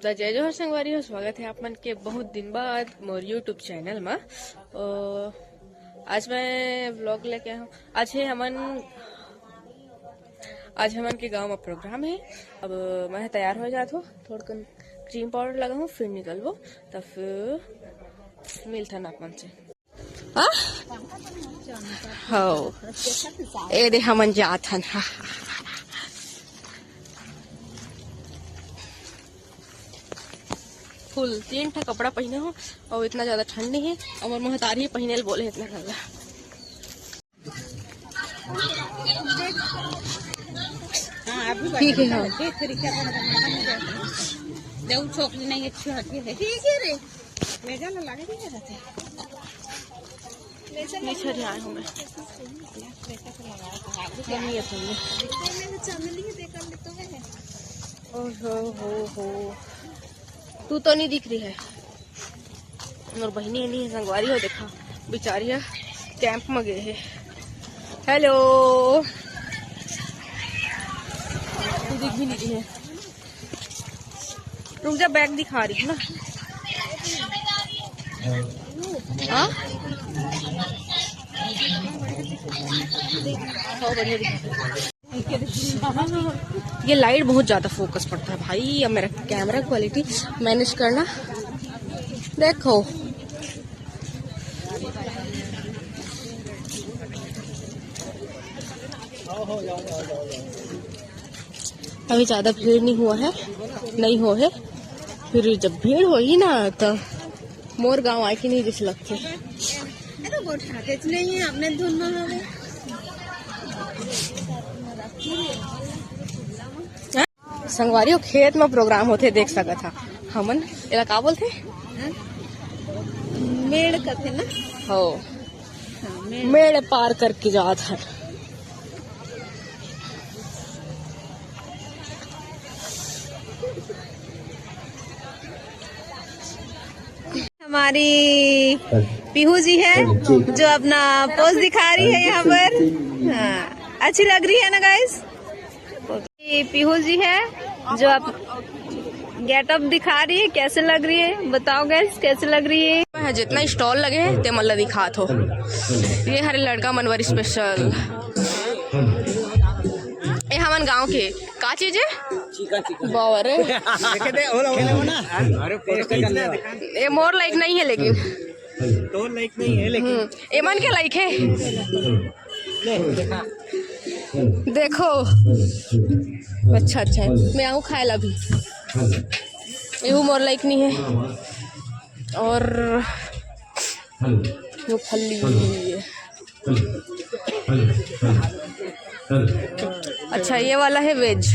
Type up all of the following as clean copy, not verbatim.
तो जय जोहर संगवारी हो, स्वागत है आप मन के बहुत दिन बाद मोर यूट्यूब चैनल में। आज मैं व्लॉग लेके आया हूँ। आज हमन के गांव में प्रोग्राम है। अब मैं तैयार हो जाता हूँ, थोड़ा क्रीम पाउडर लगा हूँ, फिर निकलबो, तब फिर मिलता ना अपन से। हो ए दे हमन जात हन। फुल 3 ठा कपड़ा पहने हो और इतना ज्यादा ठंड नहीं है। और महतारी पहने बोले इतना ज्यादा। ठीक है। हाँ छोकरी नहीं अच्छी होती है। ठीक है रे मेजा ना लगे नहीं रहते नीचे आए हूँ मैं। हो तू तो नहीं दिख रही है। और बहनी नहीं है, संगवारी हो, देखा बेचारी है कैंप में गए है। हेलो, तू दिख भी नहीं रही है। रुक जा, बैग दिखा रही है ना। हाँ ये लाइट बहुत ज्यादा फोकस पड़ता है भाई। अब मेरा कैमरा क्वालिटी मैनेज करना देखो। अभी ज्यादा भीड़ नहीं हुआ है, नहीं हो है। फिर जब भीड़ होगी ना तो मोर गांव आए कि नहीं जैसे लगते। नहीं है अपने धुन में संगवारी खेत में प्रोग्राम होते देख सका था हमन। एला का बोलते मेड़ कथे ना। हो मेड़ पार करके जात है। हमारी पीहू जी है जो अपना पोज दिखा रही है यहाँ पर। हाँ, अच्छी लग रही है ना गाइस। पीहू जी है जो आप गेटअप दिखा रही है, कैसे लग रही है बताओ गाइस, कैसे लग रही है। जितना स्टॉल लगे हैं ते मल्ला दिखात हो। ये हरे लड़का मनवर स्पेशल। ये हमन गांव के का चीज है बावर ये मोर लाइक नहीं है, लेकिन तो लाइक नहीं है, लेकिन एमन के लाइक है। देखो अच्छा अच्छा है। मैं आऊँ खाएला भी। ये मोर लाइक नहीं है। और वो फली अच्छा, ये वाला है वेज।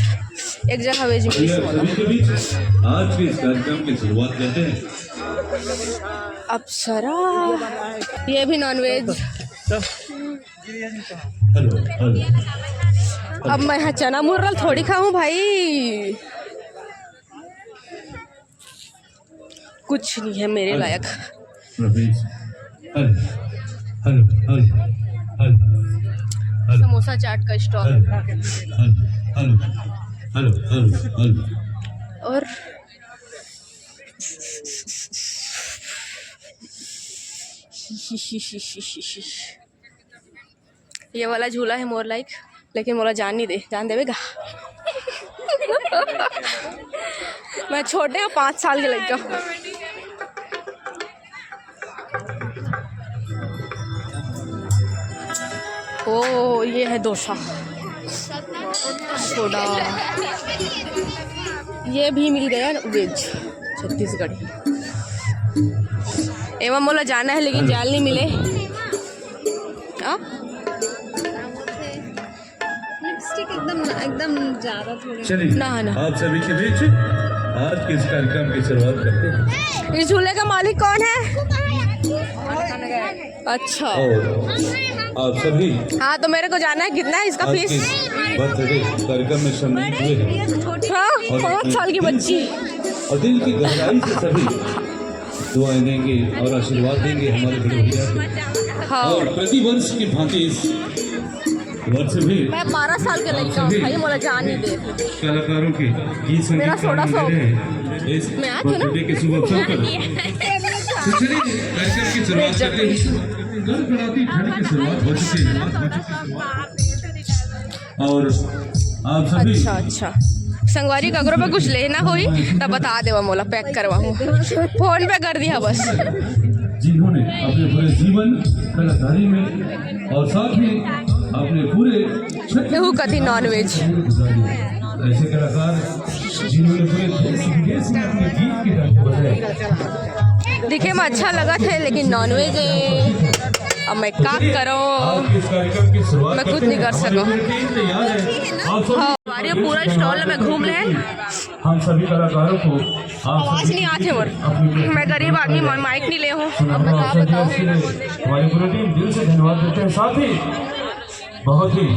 एक जगह वेज मिली। आज के इस कार्यक्रम की शुरुआत करते हैं। अप्सरा, ये भी नॉन वेज। अब मैं यहाँ चना मुर्रल थोड़ी खाऊं भाई, कुछ नहीं है मेरे लायक। समोसा चाट का स्टॉल। और ये वाला झूला है मोर लाइक, लेकिन मोला जान नहीं दे, जान देवेगा। मैं छोटे हूँ, 5 साल के लड़का हूँ। ओ ये है डोसा सोडा। ये भी मिल गया वेज छत्तीसगढ़ी। एवं मोला जाना है लेकिन जाल नहीं मिले। लिपस्टिक एकदम ज्यादा थोड़ी चलिए ना ना। आप सभी के बीच आज के इस कार्यक्रम की शुरुआत करते हैं। इस झूले का मालिक कौन है? अच्छा आप सभी हाँ, तो मेरे को जाना है। कितना है इसका फीस? बर्थडे कार्यक्रम में सम्मिलित हुए हैं। हाँ, 5 साल की बच्ची। और दिल की गहराई से सभी दुआएं देंगे और आशीर्वाद देंगे हमारे बड़े भैया को। हाँ। और प्रति वर्ष की भांति इस वर्ष भी मैं 12 साल के लड़का हूँ भाई, मोला जान नहीं दे। कलाकारों के गीत मेरा सोडा सो इस मैं आज हूँ ना? बर्थडे के शुभ अवसर पर तो चलिए कार्यक्रम की शुरुआत करते हैं। कड़कड़ाती ठंड की शुरुआत हो चुकी है और आप सभी अच्छा संगवारी ककरो पे कुछ लेना होई तब बता देवा मोला पैक करवा फोन पे कर दिया बस। जिन्होंने अपने पूरे जीवन कलाकारी में और साथ ही अपने पूरे केहू कथी नॉनवेज ऐसे कलाकार जिन्होंने पूरे देश विदेश में अपने गीत के रंग बजाए। दिखे में अच्छा लगा था लेकिन नॉनवेज है अब मैं क्या करो आज इस कार्यक्रम की शुरुआत मैं कुछ नहीं कर सका। तैयार है आप सब हमारे पूरा स्टॉल में घूम ले हम सभी कलाकारों को आवाज नहीं आते मोर मैं गरीब आदमी माइक नहीं ले हूँ अब मैं क्या बताऊँ। हमारी पूरी टीम दिल से धन्यवाद देते हैं। साथ ही बहुत ही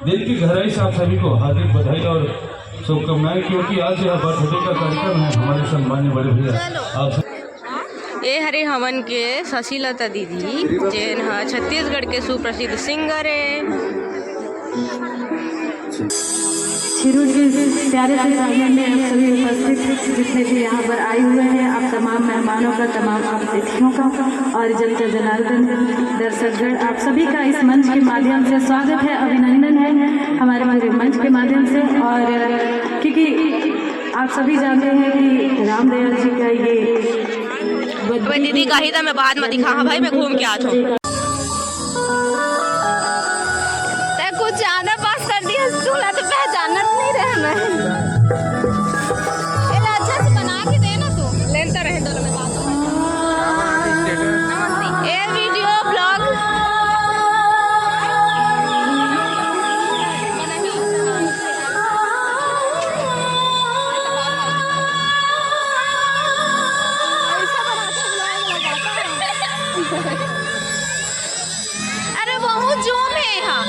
दिल की गहराई से आप सभी को हार्दिक बधाई और शुभकामनाएं क्योंकि आज यह बर्थडे का कार्यक्रम है हमारे सम्मान्य बड़े भैया आप ये हरे हमन के शशिलता दीदी जेन छत्तीसगढ़ के सुप्रसिद्ध सिंगर है। शिरूर के प्यारे से प्रांगण में सभी उपस्थित जितने भी यहाँ पर आए हुए हैं आप तमाम मेहमानों का तमाम अतिथियों का और जनता जनार्दन दर्शकगण आप सभी का इस मंच के माध्यम से स्वागत है अभिनंदन है हमारे पूरे मंच के माध्यम से। और क्योंकि आप सभी जानते हैं कि रामदयाल जी का ये दीदी का ही था मैं बाद में दिखा हाँ भाई मैं घूम के आता हूँ। कुछ ज्यादा पास कर दिया स्टूल तो पहचानत नहीं रहे मैं। अच्छा से बना के देना तू लेनता रहे दोनों में बात ये वीडियो ब्लॉग अरे बहुत जूम है यहाँ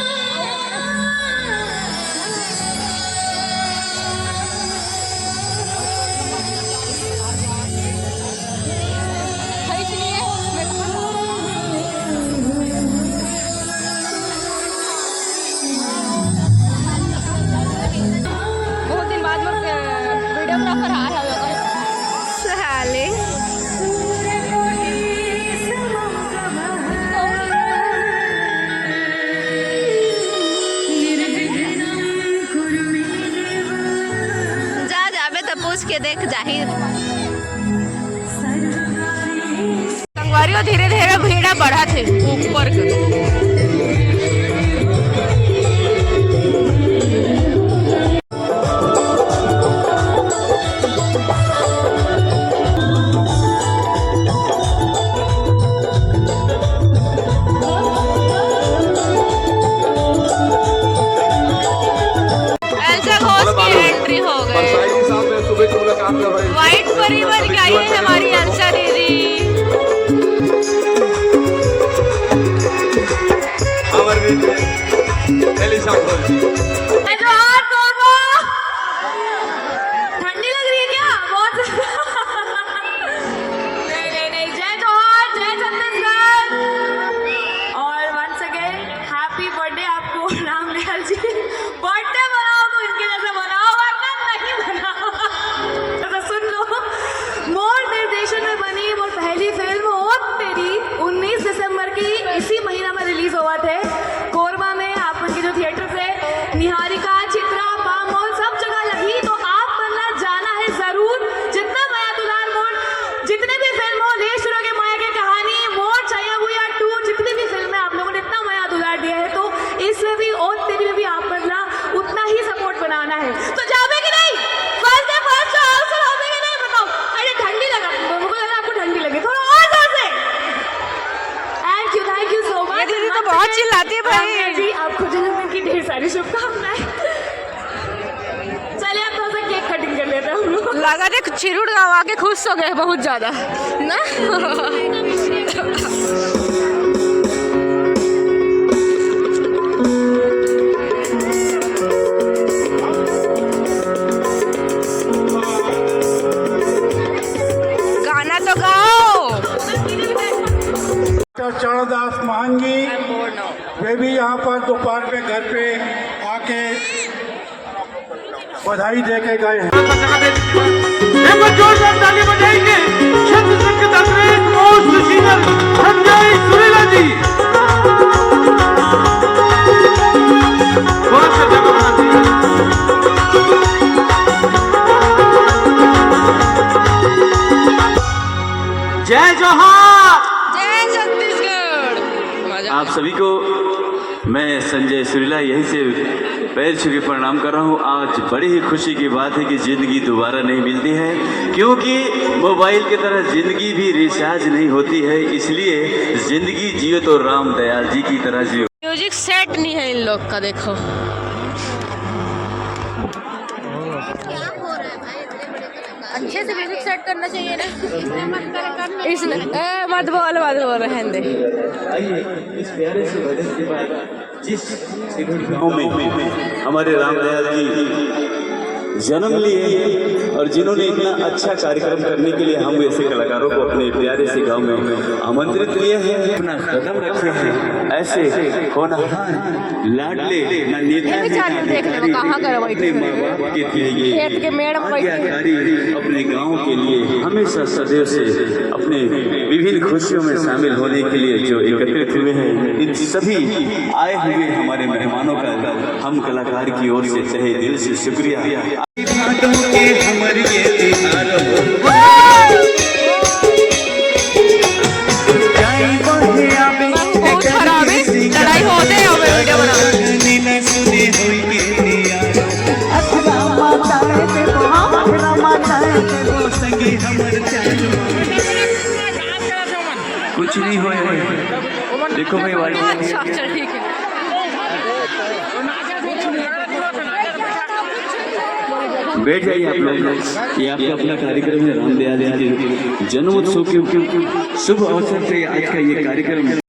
बहुत दिन बाद में वीडियोग्राफर आया है साले जा जाबे तो पूछ के देख जाहिर संगवारी धीरे धीरे भीड़ा बढ़ा थे ऊपर के। एंट्री हो गए वाइट परी बन के आई है हमारी अर्चा दीदी। ठंडी लग रही है क्या बहुत नहीं जय जोहार जय छत्तीसगढ़ और वंस अगेन हैप्पी बर्थडे आपको रामदयाल जी। बर्थडे बनाओ तो इनके जैसे बनाओ वरना नहीं बनाओ। तो सुन लो मोर निर्देशन में बनी वो पहली फिल्म ओ तेरी 19 दिसंबर की इसी महीना में रिलीज हुआ थे कोरबा में आप उनके जो थिएटर से निहारिका चित्रा पामोल सब जगह लगी तो आप बनना जाना है जरूर। जितना माया दुलार मोड़ जितने भी फिल्म हो ले शुरू के माया की कहानी मोड़ चाहिए हुआ 2 जितनी भी फिल्में आप लोगों ने इतना माया दुलार दिया है तो इसमें भी और तेरी में भी आप बनना उतना ही सपोर्ट बनाना है। तो जावे कि नहीं फर्स्ट डे फर्स्ट शो अवसर होवे कि नहीं बताओ। अरे ठंडी लगा मुझको लगा आपको ठंडी लगी थोड़ा और जोर से। Thank you so much. दीदी तो बहुत चिल्लाती है भाई जी आपको जन्मदिन की ढेर सारी शुभकामनाएं। चलिए अब थोड़ा सा केक कटिंग कर लेते हैं हम लोग। लगा देख चिरुड़ गाँव आके खुश हो गए बहुत ज्यादा ना। गाना तो गाओ। चरणदास मान जी वे भी यहाँ पर दोपहर में घर पे आके बधाई दे के गए हैं। एक बार जोरदार ताली बजाएंगे छत्तीसगढ़ के तकरीर मोस्ट सिंगर संजय सुरीला जी। थोड़ा सा जगह बना दीजिए। जय जोहार, जय छत्तीसगढ़। आप सभी को मैं संजय सुरीला यहीं से पैर छू के प्रणाम कर रहा हूँ। आज बड़ी ही खुशी की बात है कि ज़िंदगी दोबारा नहीं मिलती है, क्योंकि मोबाइल की तरह ज़िंदगी भी रिचार्ज नहीं होती है। इसलिए ज़िंदगी जियो तो राम दयाल जी की तरह जियो। म्यूजिक सेट नहीं है इन लोग का, देखो। अच्छे से म्यूजिक सेट करना चाहिए ना। इसने मत बोल रहने दे। इस प्यारे से भजन के बाद जिस गाँव में हमारे रामदयाल जी जन्म लिए और जिन्होंने इतना अच्छा कार्यक्रम करने के लिए हम ऐसे कलाकारों को अपने प्यारे से गांव में आमंत्रित किए हैं, अपना कदम रखे हैं। ऐसे होनहार लाडले नेता अपने गांव के लिए हमेशा सदैव से अपने विभिन्न खुशियों में शामिल होने के लिए जो एकत्रित हुए हैं, इन सभी आए हुए हमारे मेहमानों का हम कलाकार की ओर से तहे दिल से शुक्रिया। लड़ाई होते हैं वीडियो बना। कुछ नहीं हो, देखो भाई वाली। अच्छा चल ठीक है। बैठ जाइए आप लोग। ये आपका अपना कार्यक्रम है रामदयाल जी के जन्मोत्सव के शुभ अवसर पे आज का ये कार्यक्रम है।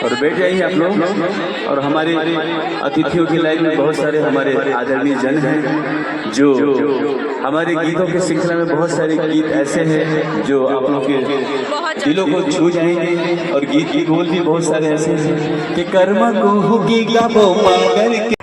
और बैठ जाइए आप लोग। और हमारे अतिथियों की लाइन में बहुत सारे हमारे आदरणीय जन हैं जो हमारे गीतों के श्रृंखला में बहुत सारे गीत ऐसे हैं जो आप लोग के दिलों को छू जाएंगे। और गीत की बोल भी बहुत सारे ऐसे हैं कि कर्म को होगी गाबो मगर के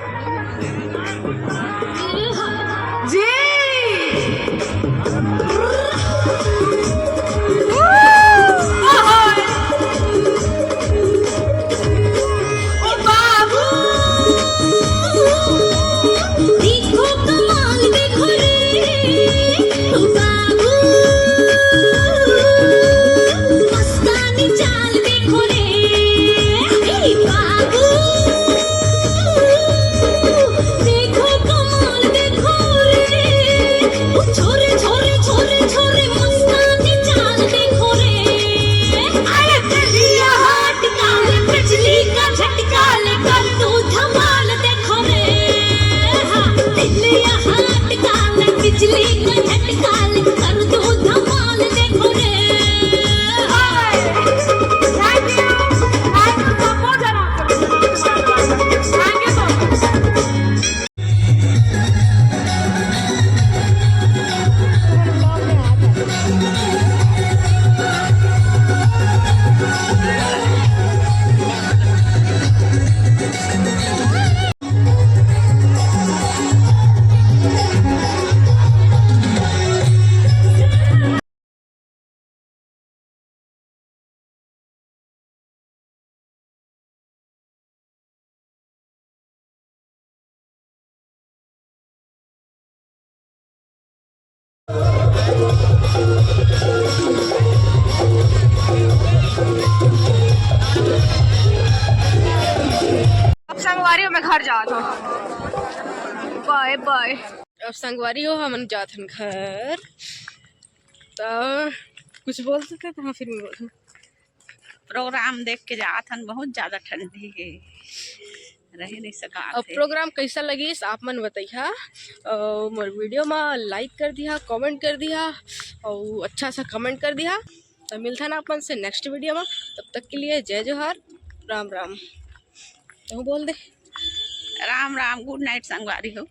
संगवारी हो, मैं घर जात हूँ। Bye bye. अब संगवारी हो, हम जात हन घर। तो कुछ बोल सकते थे, फिर मैं बोलूँ। प्रोग्राम देख के जात हन, बहुत ज्यादा ठंडी है, रह नहीं सका। अब प्रोग्राम कैसा लगी आप मन बताइए। मोर वीडियो में लाइक कर दिया, कमेंट कर दिया और अच्छा सा कमेंट कर दिया। तो मिलता ना अपन से नेक्स्ट वीडियो में। तब तक के लिए जय जोहार, राम राम। तो बोल दे राम राम, गुड नाइट संगवारी हो।